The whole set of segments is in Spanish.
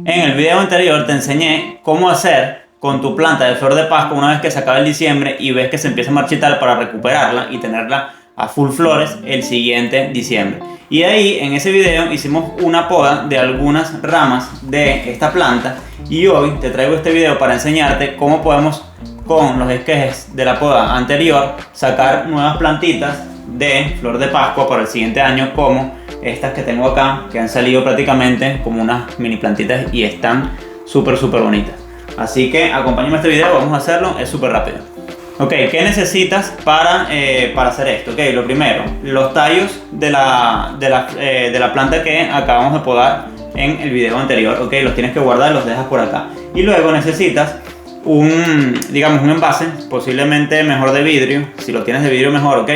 En el video anterior te enseñé cómo hacer con tu planta de flor de Pascua una vez que se acaba el diciembre y ves que se empieza a marchitar para recuperarla y tenerla a full flores el siguiente diciembre. Y ahí en ese video hicimos una poda de algunas ramas de esta planta y hoy te traigo este video para enseñarte cómo podemos con los esquejes de la poda anterior sacar nuevas plantitas de flor de Pascua para el siguiente año, como estas que tengo acá, que han salido prácticamente como unas mini plantitas y están súper bonitas. Así que acompáñame a este video, vamos a hacerlo, es súper rápido. Ok, ¿qué necesitas para hacer esto? Ok, lo primero, los tallos de la planta que acabamos de podar en el video anterior. Ok, los tienes que guardar, los dejas por acá. Y luego necesitas un envase, posiblemente mejor de vidrio, si lo tienes de vidrio mejor, ok,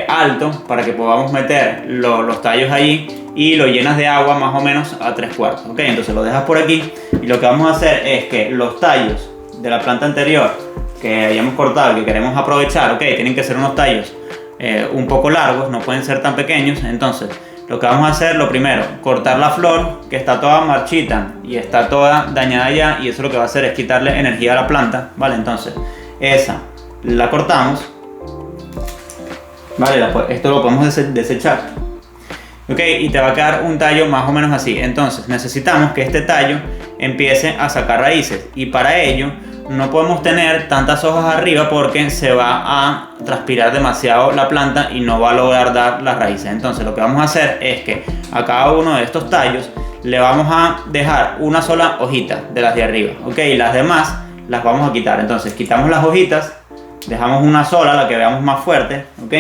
alto, para que podamos meter los tallos allí, y lo llenas de agua más o menos a 3/4, ok. Entonces lo dejas por aquí y lo que vamos a hacer es que los tallos de la planta anterior que hayamos cortado, que queremos aprovechar, ok, tienen que ser unos tallos un poco largos, no pueden ser tan pequeños. Entonces lo que vamos a hacer, lo primero, cortar la flor que está toda marchita y está toda dañada ya, y eso lo que va a hacer es quitarle energía a la planta, ¿vale? Entonces esa la cortamos, ¿vale? Esto lo podemos desechar, ok, y te va a quedar un tallo más o menos así. Entonces necesitamos que este tallo empiece a sacar raíces, y para ello no podemos tener tantas hojas arriba porque se va a transpirar demasiado la planta y no va a lograr dar las raíces. Entonces lo que vamos a hacer es que a cada uno de estos tallos le vamos a dejar una sola hojita de las de arriba, ok, y las demás las vamos a quitar. Entonces quitamos las hojitas, dejamos una sola, la que veamos más fuerte, ok.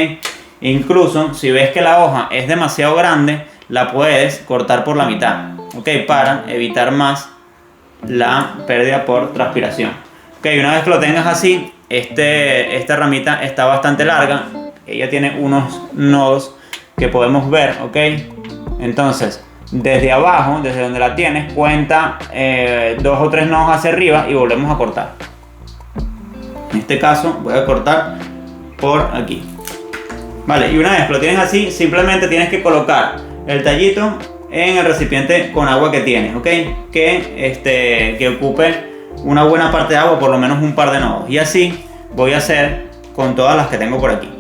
Incluso si ves que la hoja es demasiado grande, la puedes cortar por la mitad, ok, para evitar más la pérdida por transpiración. Ok, una vez que lo tengas así, esta ramita está bastante larga, ella tiene unos nodos que podemos ver, ok. Entonces desde abajo, desde donde la tienes, cuenta 2 o 3 nodos hacia arriba y volvemos a cortar. En este caso voy a cortar por aquí, vale. Y una vez que lo tienes así, simplemente tienes que colocar el tallito en el recipiente con agua que tienes, ok, que ocupe una buena parte de agua, por lo menos un par de nodos, y así voy a hacer con todas las que tengo por aquí.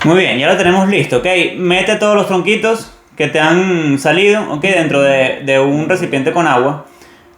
Muy bien, ya lo tenemos listo, ok. Mete todos los tronquitos que te han salido, ok, dentro de un recipiente con agua.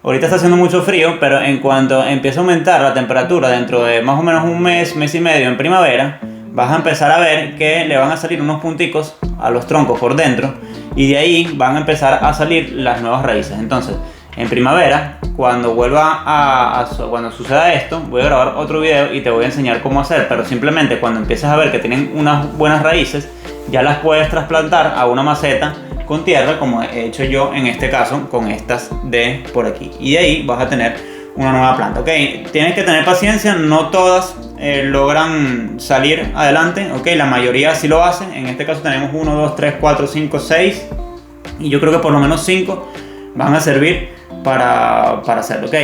Ahorita está haciendo mucho frío, pero en cuanto empiece a aumentar la temperatura dentro de más o menos un mes y medio en primavera, vas a empezar a ver que le van a salir unos punticos a los troncos por dentro, y de ahí van a empezar a salir las nuevas raíces. Entonces en primavera, cuando cuando suceda esto, voy a grabar otro video y te voy a enseñar cómo hacer, pero simplemente cuando empieces a ver que tienen unas buenas raíces, ya las puedes trasplantar a una maceta con tierra, como he hecho yo en este caso con estas de por aquí, y de ahí vas a tener una nueva planta, ok. Tienes que tener paciencia, no todas logran salir adelante, ok, la mayoría sí lo hacen. En este caso tenemos 1, 2, 3, 4, 5, 6, y yo creo que por lo menos 5 van a servir para hacerlo, ok.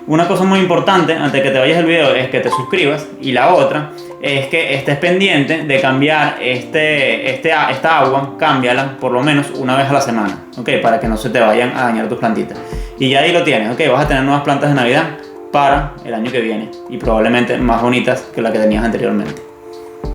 Una cosa muy importante antes de que te vayas del video es que te suscribas, y la otra es que estés pendiente de cambiar esta agua. Cámbiala por lo menos una vez a la semana, ok, para que no se te vayan a dañar tus plantitas. Y ya ahí lo tienes, ok, vas a tener nuevas plantas de Navidad para el año que viene y probablemente más bonitas que la que tenías anteriormente.